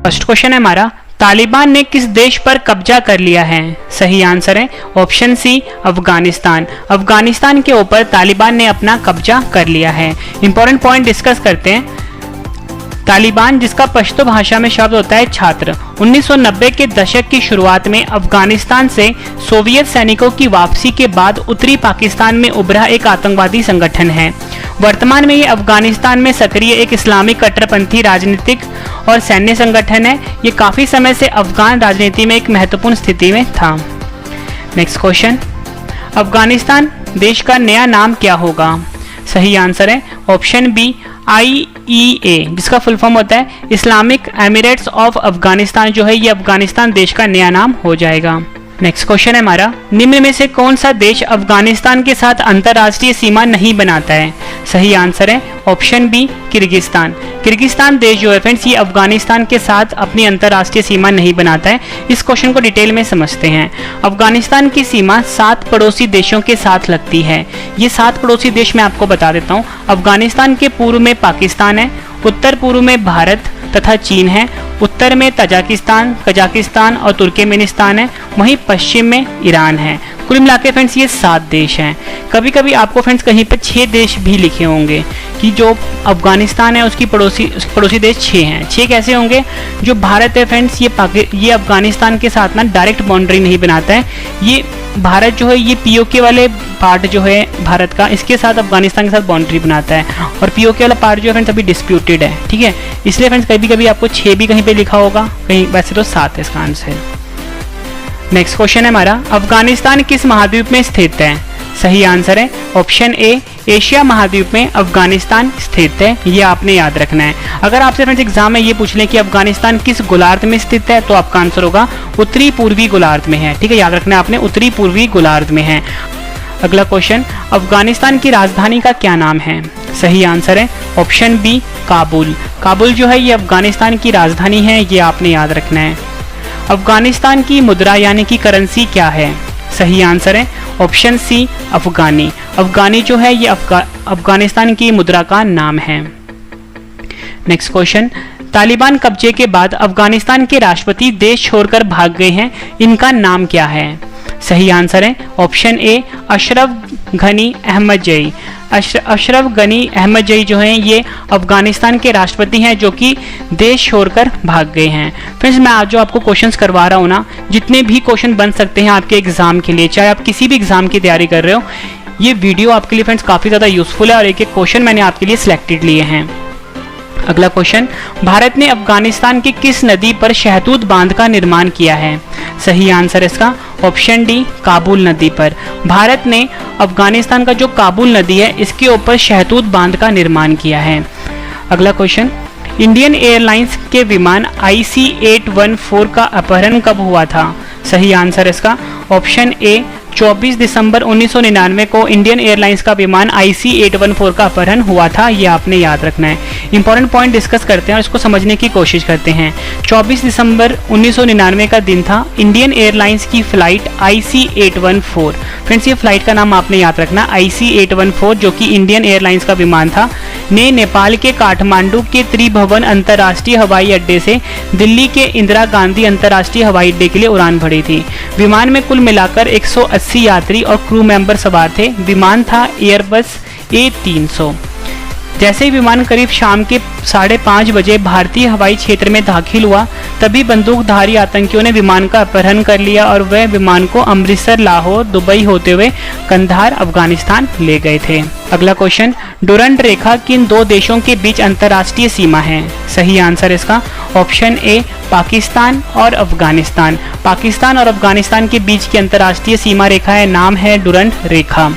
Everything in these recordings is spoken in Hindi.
फर्स्ट क्वेश्चन है हमारा, तालिबान ने किस देश पर कब्जा कर लिया है? सही आंसर है ऑप्शन सी अफगानिस्तान। अफगानिस्तान के ऊपर तालिबान ने अपना कब्जा कर लिया है। इंपॉर्टेंट पॉइंट डिस्कस करते हैं। तालिबान, जिसका पश्तो भाषा में शब्द होता है छात्र, 1990 के दशक की शुरुआत में अफगानिस्तान से सोवियत सैनिकों की वापसी के बाद उत्तरी पाकिस्तान में उभरा एक आतंकवादी संगठन है। वर्तमान में ये अफगानिस्तान में सक्रिय एक इस्लामिक कट्टरपंथी राजनीतिक और सैन्य संगठन है। ये काफी समय से अफगान राजनीति में एक महत्वपूर्ण स्थिति में था। नेक्स्ट क्वेश्चन, अफगानिस्तान देश का नया नाम क्या होगा? सही आंसर है ऑप्शन बी IEA, जिसका फुल फॉर्म होता है इस्लामिक एमिरेट्स ऑफ अफगानिस्तान। जो है ये अफगानिस्तान देश का नया नाम हो जाएगा। नेक्स्ट क्वेश्चन है हमारा, निम्न में से कौन सा देश अफगानिस्तान के साथ अंतर्राष्ट्रीय सीमा नहीं बनाता है? सही आंसर है ऑप्शन बी किर्गिस्तान। किर्गिस्तान देश जो है फ्रेंड्स, ये अफगानिस्तान के साथ अपनी अंतर्राष्ट्रीय सीमा नहीं बनाता है। इस क्वेश्चन को डिटेल में समझते हैं। अफगानिस्तान की सीमा 7 पड़ोसी देशों के साथ लगती है। ये 7 पड़ोसी देश मैं आपको बता देता हूँ। अफगानिस्तान के पूर्व में पाकिस्तान है, उत्तर पूर्व में भारत तथा चीन है, उत्तर में तजाकिस्तान, कजाकिस्तान और तुर्कमेनिस्तान है, वहीं पश्चिम में ईरान है। कुल मिला के फ्रेंड्स ये 7 देश हैं। कभी कभी आपको फ्रेंड्स कहीं पे 6 देश भी लिखे होंगे कि जो अफगानिस्तान है उसकी पड़ोसी देश 6 हैं। 6 कैसे होंगे? जो भारत है फ्रेंड्स, ये अफगानिस्तान के साथ ना डायरेक्ट बाउंड्री नहीं बनाता है। ये भारत जो है ये POK वाले पार्ट जो है भारत का, इसके साथ अफगानिस्तान के साथ बाउंड्री बनाता है। और POK वाला पार्ट जो है फ्रेंड्स अभी डिस्प्यूटेड है, ठीक है। इसलिए फ्रेंड्स कभी कभी आपको 6 भी कहीं पे लिखा होगा, कहीं वैसे तो 7 है इसका आंसर। नेक्स्ट क्वेश्चन है हमारा, अफगानिस्तान किस महाद्वीप में स्थित है? सही आंसर है ऑप्शन ए एशिया महाद्वीप में अफगानिस्तान स्थित है। ये आपने याद रखना है। अगर आपसे फ्रेंड्स एग्जाम में ये पूछ लें कि अफगानिस्तान किस गोलार्ध में स्थित है, तो आपका आंसर होगा उत्तरी पूर्वी गोलार्ध में है, ठीक है। याद रखना है आपने, उत्तरी पूर्वी गोलार्ध में है। अगला क्वेश्चन, अफगानिस्तान की राजधानी का क्या नाम है? सही आंसर है ऑप्शन बी काबुल। काबुल जो है ये अफगानिस्तान की राजधानी है, ये आपने याद रखना है। अफगानिस्तान की मुद्रा यानी कि करेंसी क्या है? सही आंसर है ऑप्शन सी अफगानी। अफगानी जो है ये अफगानिस्तान की मुद्रा का नाम है। नेक्स्ट क्वेश्चन, तालिबान कब्जे के बाद अफगानिस्तान के राष्ट्रपति देश छोड़कर भाग गए हैं, इनका नाम क्या है? सही आंसर है ऑप्शन ए अशरफ गनी अहमदजई। अशरफ गनी अहमदजई जो हैं ये अफगानिस्तान के राष्ट्रपति हैं जो कि देश छोड़कर भाग गए हैं। फ्रेंड्स मैं आज जो आपको क्वेश्चंस करवा रहा हूँ ना, जितने भी क्वेश्चन बन सकते हैं आपके एग्जाम के लिए, चाहे आप किसी भी एग्जाम की तैयारी कर रहे हो, ये वीडियो आपके लिए फ्रेंड्स काफ़ी ज़्यादा यूजफुल है और एक एक क्वेश्चन मैंने आपके लिए सिलेक्टेड लिए हैं। अगला क्वेश्चन, भारत ने अफगानिस्तान की किस नदी पर शहतूत बांध का निर्माण किया है? सही आंसर इसका ऑप्शन डी काबुल नदी पर। भारत ने अफगानिस्तान का जो काबुल नदी है इसके ऊपर शहतूत बांध का निर्माण किया है। अगला क्वेश्चन, इंडियन एयरलाइंस के विमान IC-814 का अपहरण कब हुआ था? सही आंसर इसका ऑप्शन ए 24 दिसंबर 1999 को इंडियन एयरलाइंस का विमान IC-814 का अपहरण हुआ था। ये आपने याद रखना है। इंपॉर्टेंट पॉइंट डिस्कस करते हैं और इसको समझने की कोशिश करते हैं। 24 दिसंबर 1999 का दिन था। इंडियन एयरलाइंस की फ्लाइट IC-814, फ्रेंड्स ये फ्लाइट का नाम आपने याद रखना, IC-814 जो कि इंडियन एयरलाइंस का विमान था, ने नेपाल के काठमांडू के त्रिभुवन अंतर्राष्ट्रीय हवाई अड्डे से दिल्ली के इंदिरा गांधी अंतर्राष्ट्रीय हवाई अड्डे के लिए उड़ान भरी थी। विमान में कुल मिलाकर 180 यात्री और क्रू मेंबर सवार थे। विमान था एयरबस A300। जैसे ही विमान करीब शाम के 5:30 बजे भारतीय हवाई क्षेत्र में दाखिल हुआ, तभी बंदूकधारी आतंकियों ने विमान का अपहरण कर लिया और वह विमान को अमृतसर, लाहौर, दुबई होते हुए कंधार, अफगानिस्तान ले गए थे। अगला क्वेश्चन, डुरंड रेखा किन 2 देशों के बीच अंतर्राष्ट्रीय सीमा है? सही आंसर इसका ऑप्शन ए पाकिस्तान और अफगानिस्तान। पाकिस्तान और अफगानिस्तान के बीच की अंतर्राष्ट्रीय सीमा रेखा है, नाम है डुरंड रेखा।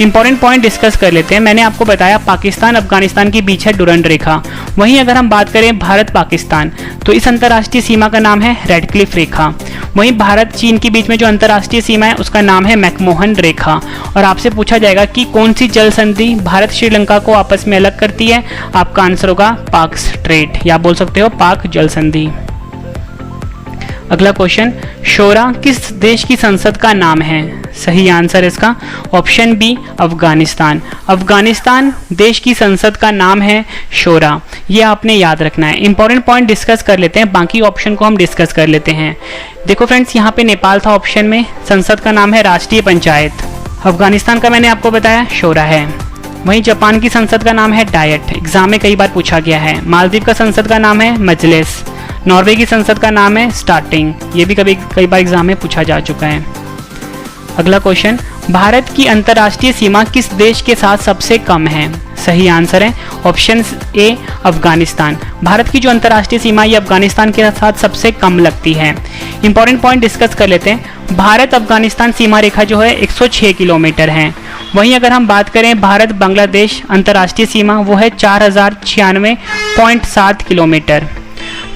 इंपॉर्टेंट पॉइंट डिस्कस कर लेते हैं। मैंने आपको बताया पाकिस्तान अफगानिस्तान के बीच है डुरंड रेखा। वहीं अगर हम बात करें भारत पाकिस्तान, तो इस अंतर्राष्ट्रीय सीमा का नाम है रेडक्लिफ रेखा। वहीं भारत चीन के बीच में जो अंतर्राष्ट्रीय सीमा है उसका नाम है मैकमोहन रेखा। और आपसे पूछा जाएगा कि कौन सी जल संधि भारत श्रीलंका को आपस में अलग करती है? आपका आंसर होगा पाक स्ट्रेट, या बोल सकते हो पाक जल संधि। अगला क्वेश्चन, शोरा किस देश की संसद का नाम है? सही आंसर इसका ऑप्शन बी अफगानिस्तान। अफगानिस्तान देश की संसद का नाम है शोरा, ये आपने याद रखना है। इंपॉर्टेंट पॉइंट डिस्कस कर लेते हैं, बाकी ऑप्शन को हम डिस्कस कर लेते हैं। देखो फ्रेंड्स, यहाँ पे नेपाल था ऑप्शन में, संसद का नाम है राष्ट्रीय पंचायत। अफगानिस्तान का मैंने आपको बताया शोरा है। वहीं जापान की संसद का नाम है डायट, एग्जाम में कई बार पूछा गया है। मालदीव का संसद का नाम है मजलिस। नॉर्वे की संसद का नाम है स्टार्टिंग, ये भी कई बार एग्जाम में पूछा जा चुका है। अगला क्वेश्चन, भारत की अंतर्राष्ट्रीय सीमा किस देश के साथ सबसे कम है? सही आंसर है ऑप्शन ए अफगानिस्तान। भारत की जो अंतर्राष्ट्रीय सीमा ये अफगानिस्तान के साथ सबसे कम लगती है। इंपॉर्टेंट पॉइंट डिस्कस कर लेते हैं। भारत अफगानिस्तान सीमा रेखा जो है 106 किलोमीटर है। वहीं अगर हम बात करें भारत बांग्लादेश अंतर्राष्ट्रीय सीमा, वो है 4096.7 किलोमीटर।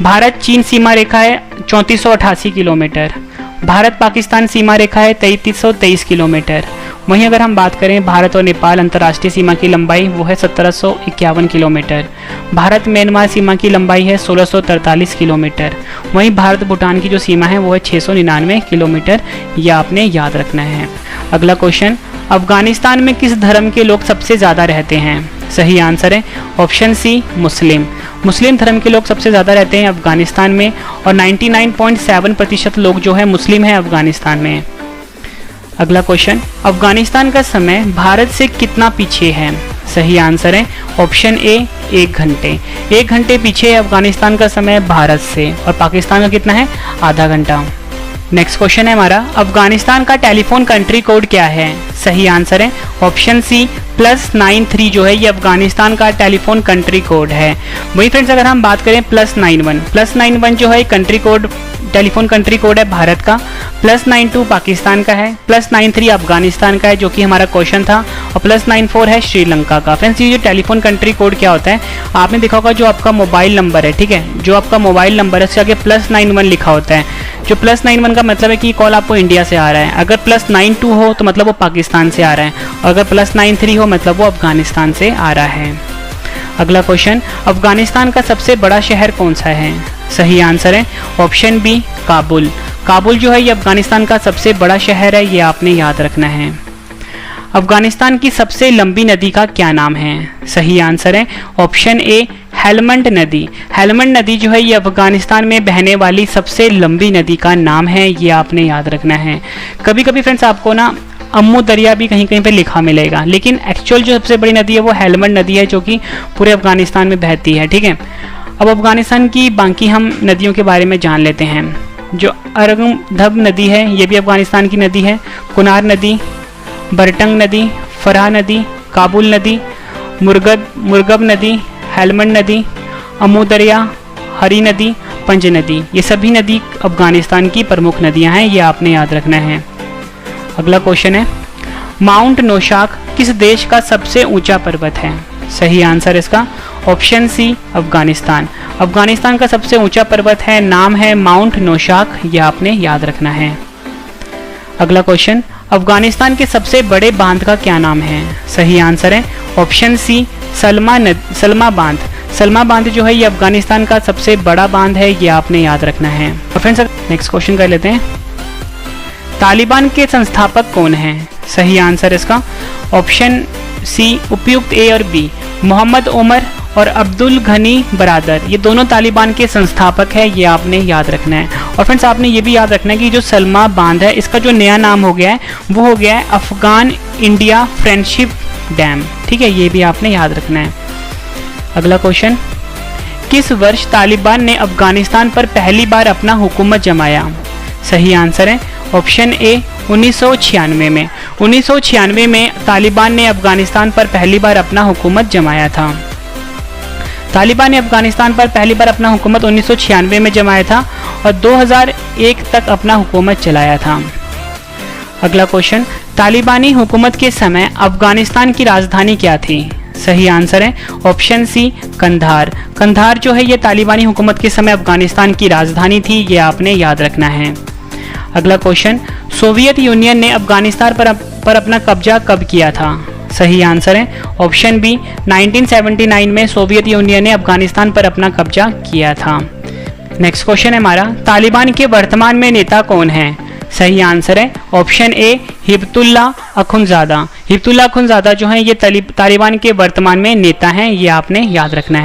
भारत चीन सीमा रेखा है 3488 किलोमीटर। भारत पाकिस्तान सीमा रेखा है 3323 किलोमीटर। वहीं अगर हम बात करें भारत और नेपाल अंतर्राष्ट्रीय सीमा की लंबाई, वो है 1751 किलोमीटर। भारत म्यांमार सीमा की लंबाई है 1643 किलोमीटर। वहीं भारत भूटान की जो सीमा है वो है 699 किलोमीटर, यह आपने याद रखना है। अगला क्वेश्चन, अफगानिस्तान में किस धर्म के लोग सबसे ज़्यादा रहते हैं? सही आंसर है ऑप्शन सी मुस्लिम। मुस्लिम धर्म के लोग सबसे ज़्यादा रहते हैं अफगानिस्तान में, और 99.7% लोग जो है मुस्लिम हैं अफगानिस्तान में। अगला क्वेश्चन, अफगानिस्तान का समय भारत से कितना पीछे है? सही आंसर है ऑप्शन ए 1 घंटे। 1 घंटे पीछे है अफगानिस्तान का समय भारत से, और पाकिस्तान का कितना है? आधा घंटा। नेक्स्ट क्वेश्चन है हमारा, अफगानिस्तान का टेलीफोन कंट्री कोड क्या है? सही आंसर है ऑप्शन सी +93 जो है ये अफगानिस्तान का टेलीफोन कंट्री कोड है। वही फ्रेंड्स अगर हम बात करें +91 जो है country code, telephone country code है भारत का। +92 पाकिस्तान का है। +93 अफगानिस्तान का है जो कि हमारा क्वेश्चन था, और +94 है श्रीलंका का। फ्रेंड्स ये जो टेलीफोन कंट्री कोड क्या होता है, आपने देखा होगा जो आपका मोबाइल नंबर है, ठीक है, जो आपका मोबाइल नंबर है उसके आगे +91 लिखा होता है। जो +91 का मतलब है कि कॉल आपको इंडिया से आ रहा है। अगर +92 हो तो मतलब वो पाकिस्तान से आ रहा है, और अगर +93 हो मतलब वो अफगानिस्तान से आ रहा है। अगला क्वेश्चन, अफगानिस्तान का सबसे बड़ा शहर कौन सा है? सही आंसर है ऑप्शन बी काबुल। काबुल जो है ये अफगानिस्तान का सबसे बड़ा शहर है, ये आपने याद रखना है। अफगानिस्तान की सबसे लंबी नदी का क्या नाम है? सही आंसर है ऑप्शन ए हेलमंड नदी। हेलमंड नदी जो है ये अफगानिस्तान में बहने वाली सबसे लंबी नदी का नाम है, ये आपने याद रखना है। कभी कभी फ्रेंड्स आपको ना अम्मू दरिया भी कहीं कहीं पे लिखा मिलेगा, लेकिन एक्चुअल जो सबसे बड़ी नदी है वो हेलमंड नदी है जो कि पूरे अफगानिस्तान में बहती है, ठीक है। अब अफगानिस्तान की बाकी हम नदियों के बारे में जान लेते हैं। जो अरगमधब नदी है ये भी अफगानिस्तान की नदी है। कुनार नदी, बरटंग नदी, फरहा नदी, काबुल नदी, मुरगब नदी, हेलमंड नदी, अम्मू दरिया, हरी नदी, पंज नदी, ये सभी नदी अफगानिस्तान की प्रमुख नदियां हैं, ये आपने याद रखना है। अगला क्वेश्चन है, माउंट नौशाक किस देश का सबसे ऊंचा पर्वत है? सही आंसर इसका ऑप्शन सी अफगानिस्तान। अफगानिस्तान का सबसे ऊंचा पर्वत है, नाम है माउंट नौशाक, यह आपने याद रखना है। अगला क्वेश्चन, अफगानिस्तान के सबसे बड़े बांध का क्या नाम है? सही आंसर है ऑप्शन सी सलमा बांध। सलमा बांध जो है ये अफगानिस्तान का सबसे बड़ा बांध है, ये आपने याद रखना है। और फ्रेंड्स नेक्स्ट क्वेश्चन कर लेते हैं, तालिबान के संस्थापक कौन हैं? सही आंसर इसका ऑप्शन सी उपयुक्त ए और बी, मोहम्मद उमर और अब्दुल घनी बरादर, ये दोनों तालिबान के संस्थापक है, ये आपने याद रखना है। और फ्रेंड्स आपने ये भी याद रखना है कि जो सलमा बांध है इसका जो नया नाम हो गया है वो हो गया है अफगान इंडिया फ्रेंडशिप डैम, ठीक है, ये भी आपने याद रखना है। अगला क्वेश्चन, किस वर्ष तालिबान ने अफगानिस्तान पर पहली बार अपना हुकूमत जमाया? सही आंसर है ऑप्शन ए 1996 में। 1996 में तालिबान ने अफगानिस्तान पर पहली बार अपना हुकूमत जमाया था। तालिबान ने अफगानिस्तान पर पहली बार अपना हुकूमत 1996 में जमाया था और 2001 तक अपना हुकूमत चलाया था। अगला क्वेश्चन, तालिबानी हुकूमत के समय अफगानिस्तान की राजधानी क्या थी? सही आंसर है ऑप्शन सी कंधार। कंधार जो है ये तालिबानी हुकूमत के समय अफगानिस्तान की राजधानी थी, ये आपने याद रखना है। अगला क्वेश्चन, सोवियत यूनियन ने अफगानिस्तान पर अपना कब्जा कब किया था? सही आंसर है ऑप्शन बी 1979 में सोवियत यूनियन ने अफगानिस्तान पर अपना कब्जा किया था। नेक्स्ट क्वेश्चन है हमारा, तालिबान के वर्तमान में नेता कौन है? सही आंसर है ऑप्शन ए हिब्तुल्ला अखुंज़ादा। हिब्तुल्ला अखुंज़ादा जो है ये तालिबान के वर्तमान में नेता हैं, ये आपने याद रखना है।